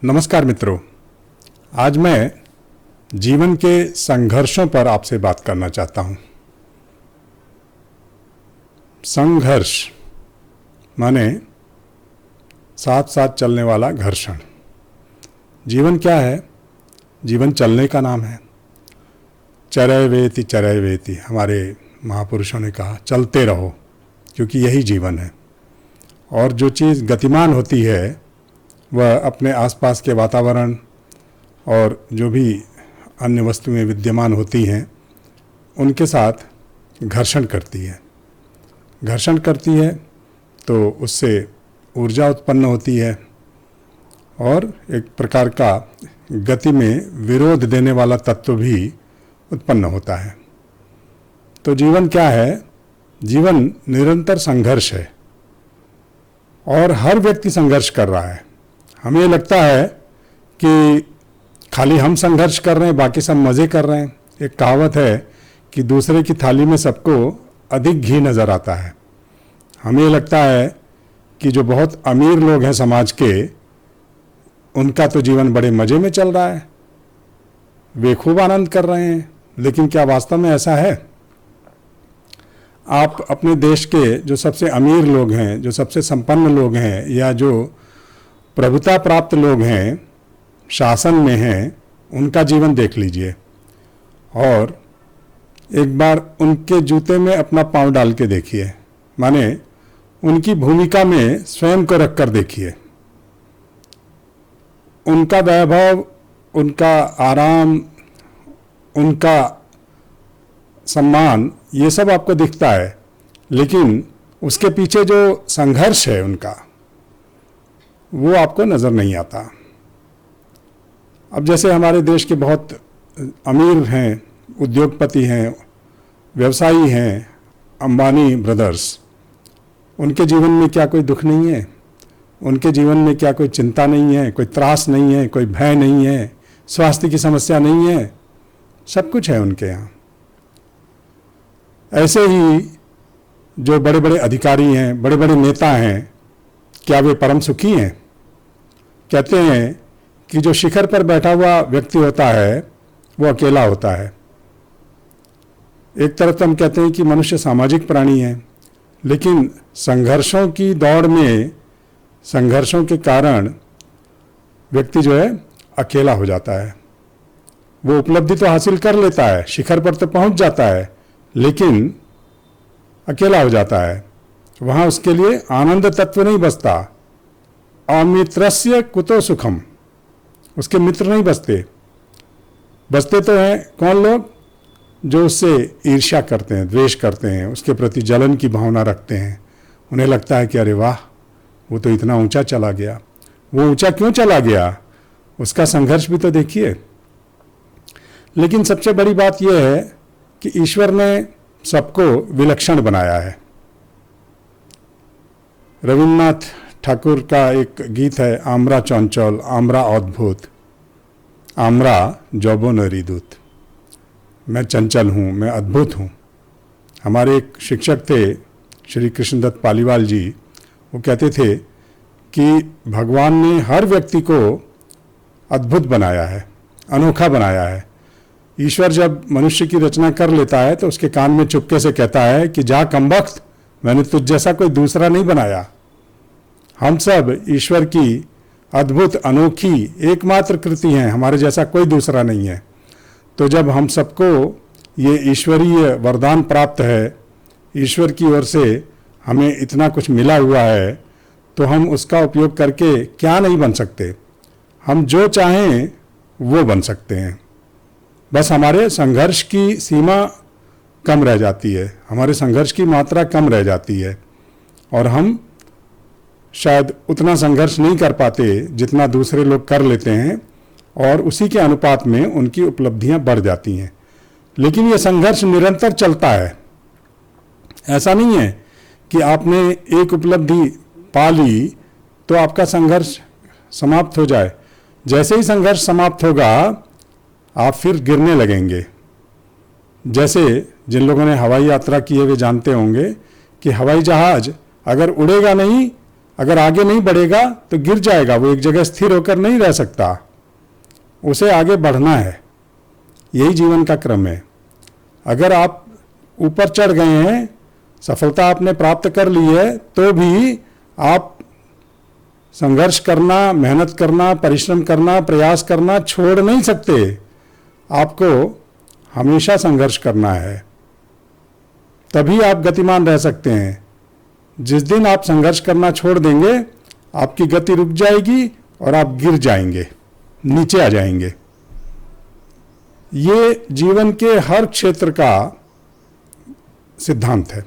नमस्कार मित्रों, आज मैं जीवन के संघर्षों पर आपसे बात करना चाहता हूँ। संघर्ष माने साथ साथ चलने वाला घर्षण। जीवन क्या है? जीवन चलने का नाम है। चरय वेति हमारे महापुरुषों ने कहा, चलते रहो, क्योंकि यही जीवन है। और जो चीज़ गतिमान होती है वह अपने आसपास के वातावरण और जो भी अन्य वस्तुएं विद्यमान होती हैं उनके साथ घर्षण करती है। घर्षण करती है तो उससे ऊर्जा उत्पन्न होती है और एक प्रकार का गति में विरोध देने वाला तत्व भी उत्पन्न होता है। तो जीवन क्या है? जीवन निरंतर संघर्ष है और हर व्यक्ति संघर्ष कर रहा है। हमें लगता है कि खाली हम संघर्ष कर रहे हैं, बाकी सब मज़े कर रहे हैं। एक कहावत है कि दूसरे की थाली में सबको अधिक घी नज़र आता है। हमें लगता है कि जो बहुत अमीर लोग हैं समाज के, उनका तो जीवन बड़े मज़े में चल रहा है, वे खूब आनंद कर रहे हैं। लेकिन क्या वास्तव में ऐसा है? आप अपने देश के जो सबसे अमीर लोग हैं, जो सबसे संपन्न लोग हैं, या जो प्रभुता प्राप्त लोग हैं, शासन में हैं, उनका जीवन देख लीजिए और एक बार उनके जूते में अपना पांव डाल के देखिए, माने उनकी भूमिका में स्वयं को रख कर देखिए। उनका वैभव, उनका आराम, उनका सम्मान, ये सब आपको दिखता है, लेकिन उसके पीछे जो संघर्ष है उनका, वो आपको नज़र नहीं आता। अब जैसे हमारे देश के बहुत अमीर हैं, उद्योगपति हैं, व्यवसायी हैं, अंबानी ब्रदर्स, उनके जीवन में क्या कोई दुख नहीं है? उनके जीवन में क्या कोई चिंता नहीं है? कोई त्रास नहीं है? कोई भय नहीं है? स्वास्थ्य की समस्या नहीं है? सब कुछ है उनके यहाँ। ऐसे ही जो बड़े बड़े अधिकारी हैं, बड़े बड़े नेता हैं, क्या वे परम सुखी हैं? कहते हैं कि जो शिखर पर बैठा हुआ व्यक्ति होता है वो अकेला होता है। एक तरफ तो हम कहते हैं कि मनुष्य सामाजिक प्राणी है, लेकिन संघर्षों की दौड़ में, संघर्षों के कारण व्यक्ति जो है अकेला हो जाता है। वो उपलब्धि तो हासिल कर लेता है, शिखर पर तो पहुंच जाता है, लेकिन अकेला हो जाता है। वहाँ उसके लिए आनंद तत्व नहीं बचता। अमित्रस्य कुतो सुखम, उसके मित्र नहीं बचते। बचते तो हैं कौन लोग? जो उससे ईर्ष्या करते हैं, द्वेष करते हैं, उसके प्रति जलन की भावना रखते हैं। उन्हें लगता है कि अरे वाह, वो तो इतना ऊंचा चला गया। वो ऊंचा क्यों चला गया? उसका संघर्ष भी तो देखिए। लेकिन सबसे बड़ी बात यह है कि ईश्वर ने सबको विलक्षण बनाया है। रविन्द्रनाथ ठाकुर का एक गीत है, आम्रा चंचल आम्रा अद्भुत, आम्रा जौबोनेरी दूत। मैं चंचल हूँ, मैं अद्भुत हूँ। हमारे एक शिक्षक थे श्री कृष्णदत्त पालीवाल जी, वो कहते थे कि भगवान ने हर व्यक्ति को अद्भुत बनाया है, अनोखा बनाया है। ईश्वर जब मनुष्य की रचना कर लेता है तो उसके कान में चुपके से कहता है कि जा कमबख्त, मैंने तुझ जैसा कोई दूसरा नहीं बनाया। हम सब ईश्वर की अद्भुत, अनोखी, एकमात्र कृति हैं, हमारे जैसा कोई दूसरा नहीं है। तो जब हम सबको ये ईश्वरीय वरदान प्राप्त है, ईश्वर की ओर से हमें इतना कुछ मिला हुआ है, तो हम उसका उपयोग करके क्या नहीं बन सकते? हम जो चाहें वो बन सकते हैं। बस हमारे संघर्ष की सीमा कम रह जाती है, हमारे संघर्ष की मात्रा कम रह जाती है और हम शायद उतना संघर्ष नहीं कर पाते जितना दूसरे लोग कर लेते हैं, और उसी के अनुपात में उनकी उपलब्धियां बढ़ जाती हैं। लेकिन ये संघर्ष निरंतर चलता है। ऐसा नहीं है कि आपने एक उपलब्धि पा ली तो आपका संघर्ष समाप्त हो जाए। जैसे ही संघर्ष समाप्त होगा आप फिर गिरने लगेंगे। जैसे जिन लोगों ने हवाई यात्रा की है वे जानते होंगे कि हवाई जहाज अगर उड़ेगा नहीं अगर आगे नहीं बढ़ेगा तो गिर जाएगा, वो एक जगह स्थिर होकर नहीं रह सकता, उसे आगे बढ़ना है। यही जीवन का क्रम है। अगर आप ऊपर चढ़ गए हैं, सफलता आपने प्राप्त कर ली है, तो भी आप संघर्ष करना, मेहनत करना, परिश्रम करना, प्रयास करना छोड़ नहीं सकते। आपको हमेशा संघर्ष करना है, तभी आप गतिमान रह सकते हैं। जिस दिन आप संघर्ष करना छोड़ देंगे, आपकी गति रुक जाएगी और आप गिर जाएंगे, नीचे आ जाएंगे। ये जीवन के हर क्षेत्र का सिद्धांत है।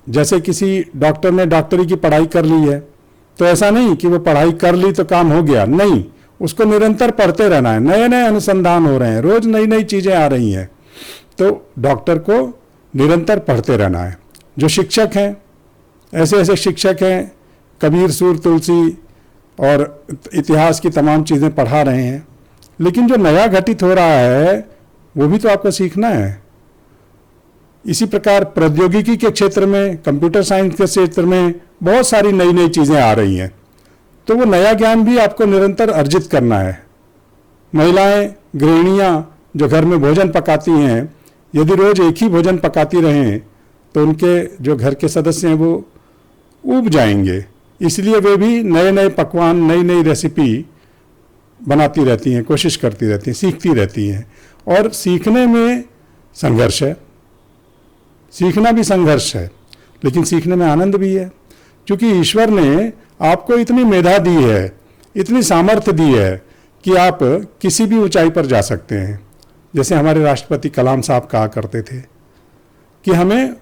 जैसे किसी डॉक्टर ने डॉक्टरी की पढ़ाई कर ली है, तो ऐसा नहीं कि वो पढ़ाई कर ली तो काम हो गया, नहीं, उसको निरंतर पढ़ते रहना है। नए नए अनुसंधान हो रहे हैं, रोज नई नई चीजें आ रही हैं, तो डॉक्टर को निरंतर पढ़ते रहना है। जो शिक्षक हैं, ऐसे ऐसे शिक्षक हैं, कबीर, सूर, तुलसी और इतिहास की तमाम चीज़ें पढ़ा रहे हैं, लेकिन जो नया घटित हो रहा है वो भी तो आपको सीखना है। इसी प्रकार प्रौद्योगिकी के क्षेत्र में, कंप्यूटर साइंस के क्षेत्र में बहुत सारी नई नई चीज़ें आ रही हैं, तो वो नया ज्ञान भी आपको निरंतर अर्जित करना है। महिलाएं, गृहिणियाँ जो घर में भोजन पकाती हैं, यदि रोज एक ही भोजन पकाती रहें तो उनके जो घर के सदस्य हैं वो ऊब जाएंगे। इसलिए वे भी नए नए पकवान, नई नई रेसिपी बनाती रहती हैं, कोशिश करती रहती हैं, सीखती रहती हैं। और सीखने में संघर्ष है, सीखना भी संघर्ष है, लेकिन सीखने में आनंद भी है, क्योंकि ईश्वर ने आपको इतनी मेधा दी है, इतनी सामर्थ्य दी है कि आप किसी भी ऊंचाई पर जा सकते हैं। जैसे हमारे राष्ट्रपति कलाम साहब कहा करते थे कि हमें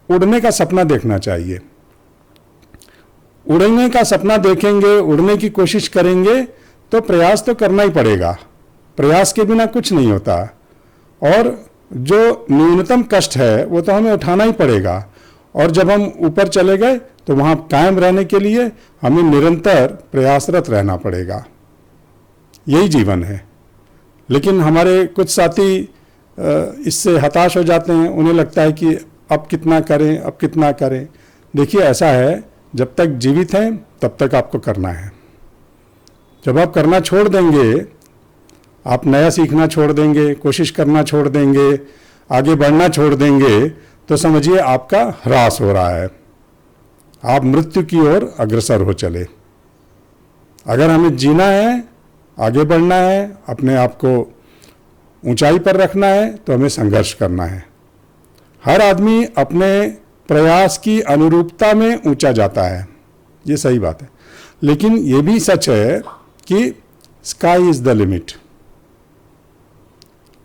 उड़ने का सपना देखना चाहिए। उड़ने का सपना देखेंगे, उड़ने की कोशिश करेंगे, तो प्रयास तो करना ही पड़ेगा, प्रयास के बिना कुछ नहीं होता। और जो न्यूनतम कष्ट है वो तो हमें उठाना ही पड़ेगा। और जब हम ऊपर चले गए तो वहाँ कायम रहने के लिए हमें निरंतर प्रयासरत रहना पड़ेगा। यही जीवन है। लेकिन हमारे कुछ साथी इससे हताश हो जाते हैं, उन्हें लगता है कि अब कितना करें, अब कितना करें। देखिए, ऐसा है, जब तक जीवित हैं तब तक आपको करना है। जब आप करना छोड़ देंगे, आप नया सीखना छोड़ देंगे, कोशिश करना छोड़ देंगे, आगे बढ़ना छोड़ देंगे, तो समझिए आपका ह्रास हो रहा है, आप मृत्यु की ओर अग्रसर हो चले। अगर हमें जीना है, आगे बढ़ना है, अपने आप को ऊंचाई पर रखना है, तो हमें संघर्ष करना है। हर आदमी अपने प्रयास की अनुरूपता में ऊंचा जाता है, ये सही बात है। लेकिन ये भी सच है कि स्काई इज द लिमिट।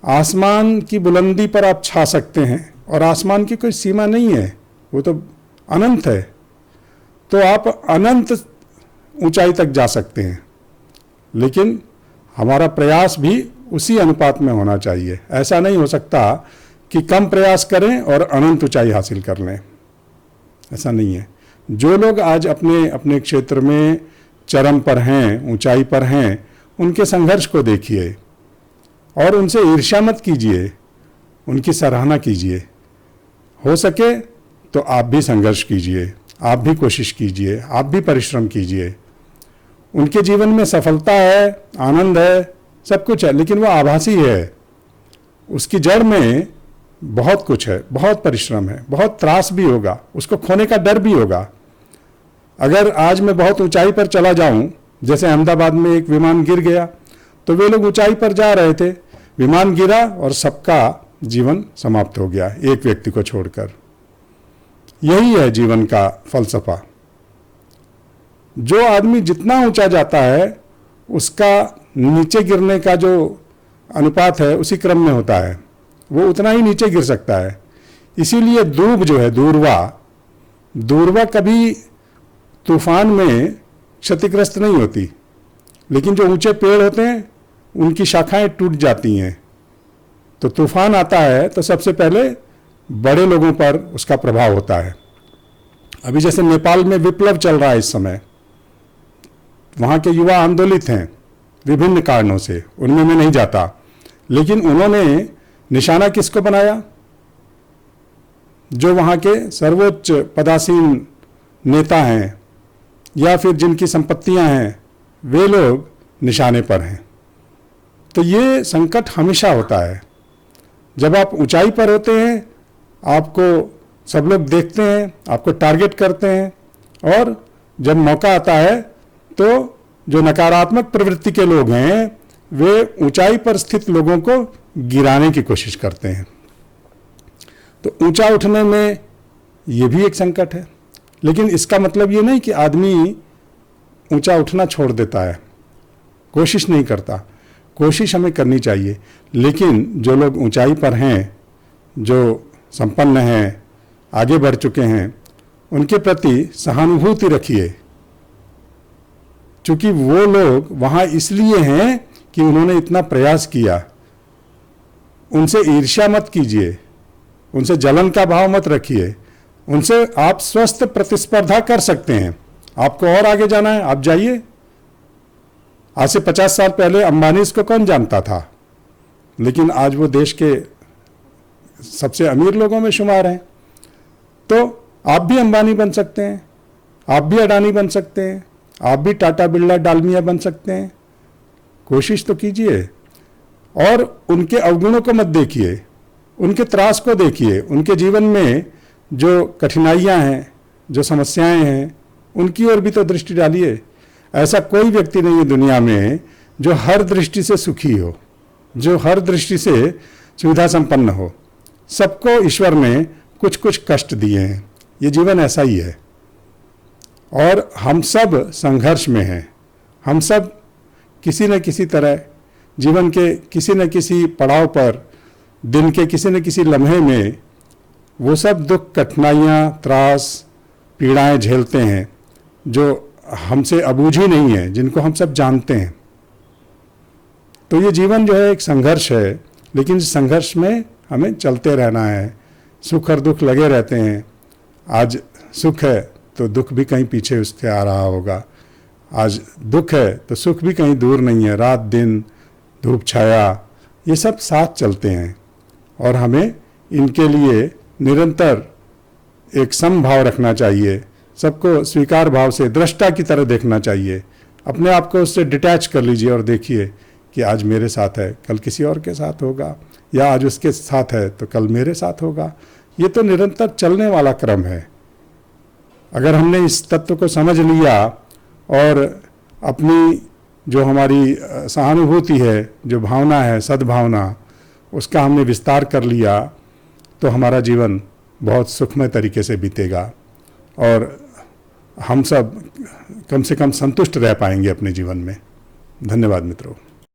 आसमान की बुलंदी पर आप छा सकते हैं, और आसमान की कोई सीमा नहीं है, वो तो अनंत है। तो आप अनंत ऊंचाई तक जा सकते हैं, लेकिन हमारा प्रयास भी उसी अनुपात में होना चाहिए। ऐसा नहीं हो सकता कि कम प्रयास करें और अनंत ऊंचाई हासिल कर लें, ऐसा नहीं है। जो लोग आज अपने अपने क्षेत्र में चरम पर हैं, ऊंचाई पर हैं, उनके संघर्ष को देखिए और उनसे ईर्ष्या मत कीजिए, उनकी सराहना कीजिए। हो सके तो आप भी संघर्ष कीजिए, आप भी कोशिश कीजिए, आप भी परिश्रम कीजिए। उनके जीवन में सफलता है, आनंद है, सब कुछ है, लेकिन वो आभासी है। उसकी जड़ में बहुत कुछ है, बहुत परिश्रम है, बहुत त्रास भी होगा, उसको खोने का डर भी होगा। अगर आज मैं बहुत ऊंचाई पर चला जाऊं, जैसे अहमदाबाद में एक विमान गिर गया, तो वे लोग ऊंचाई पर जा रहे थे, विमान गिरा और सबका जीवन समाप्त हो गया, एक व्यक्ति को छोड़कर। यही है जीवन का फलसफा। जो आदमी जितना ऊंचा जाता है, उसका नीचे गिरने का जो अनुपात है उसी क्रम में होता है, वो उतना ही नीचे गिर सकता है। इसीलिए दूब जो है, दूरवा कभी तूफान में क्षतिग्रस्त नहीं होती, लेकिन जो ऊंचे पेड़ होते हैं उनकी शाखाएं टूट जाती हैं। तो तूफान आता है तो सबसे पहले बड़े लोगों पर उसका प्रभाव होता है। अभी जैसे नेपाल में विप्लव चल रहा है इस समय, वहाँ के युवा आंदोलित हैं विभिन्न कारणों से, उनमें मैं नहीं जाता, लेकिन उन्होंने निशाना किसको बनाया? जो वहाँ के सर्वोच्च पदासीन नेता हैं, या फिर जिनकी संपत्तियां हैं वे लोग निशाने पर हैं। तो ये संकट हमेशा होता है। जब आप ऊंचाई पर होते हैं, आपको सब लोग देखते हैं, आपको टारगेट करते हैं, और जब मौका आता है तो जो नकारात्मक प्रवृत्ति के लोग हैं वे ऊंचाई पर स्थित लोगों को गिराने की कोशिश करते हैं। तो ऊंचा उठने में ये भी एक संकट है। लेकिन इसका मतलब ये नहीं कि आदमी ऊंचा उठना छोड़ देता है, कोशिश नहीं करता। कोशिश हमें करनी चाहिए, लेकिन जो लोग ऊंचाई पर हैं, जो संपन्न हैं, आगे बढ़ चुके हैं, उनके प्रति सहानुभूति रखिए, क्योंकि वो लोग वहाँ इसलिए हैं कि उन्होंने इतना प्रयास किया। उनसे ईर्ष्या मत कीजिए, उनसे जलन का भाव मत रखिए, उनसे आप स्वस्थ प्रतिस्पर्धा कर सकते हैं। आपको और आगे जाना है, आप जाइए। आज से 50 साल पहले अंबानी को कौन जानता था, लेकिन आज वो देश के सबसे अमीर लोगों में शुमार हैं। तो आप भी अंबानी बन सकते हैं, आप भी अडानी बन सकते हैं, आप भी टाटा बिरला डालमिया बन सकते हैं। कोशिश तो कीजिए, और उनके अवगुणों को मत देखिए, उनके त्रास को देखिए। उनके जीवन में जो कठिनाइयां हैं, जो समस्याएं हैं, उनकी ओर भी तो दृष्टि डालिए। ऐसा कोई व्यक्ति नहीं है दुनिया में जो हर दृष्टि से सुखी हो, जो हर दृष्टि से सुविधा संपन्न हो। सबको ईश्वर ने कुछ कुछ कष्ट दिए हैं। ये जीवन ऐसा ही है, और हम सब संघर्ष में हैं। हम सब किसी न किसी तरह जीवन के किसी न किसी पड़ाव पर, दिन के किसी न किसी लम्हे में वो सब दुख, कठिनाइयाँ, त्रास, पीड़ाएं झेलते हैं जो हमसे अबूझी नहीं है, जिनको हम सब जानते हैं। तो ये जीवन जो है एक संघर्ष है, लेकिन इस संघर्ष में हमें चलते रहना है। सुख और दुख लगे रहते हैं। आज सुख है तो दुख भी कहीं पीछे उसके आ रहा होगा, आज दुख है तो सुख भी कहीं दूर नहीं है। रात दिन, धूप छाया, ये सब साथ चलते हैं, और हमें इनके लिए निरंतर एक समभाव रखना चाहिए। सबको स्वीकार भाव से दृष्टा की तरह देखना चाहिए। अपने आप को उससे डिटैच कर लीजिए और देखिए कि आज मेरे साथ है, कल किसी और के साथ होगा, या आज उसके साथ है तो कल मेरे साथ होगा। ये तो निरंतर चलने वाला क्रम है। अगर हमने इस तत्व को समझ लिया और अपनी जो हमारी सहानुभूति है, जो भावना है, सद्भावना, उसका हमने विस्तार कर लिया, तो हमारा जीवन बहुत सुखमय तरीके से बीतेगा, और हम सब कम से कम संतुष्ट रह पाएंगे अपने जीवन में। धन्यवाद मित्रों।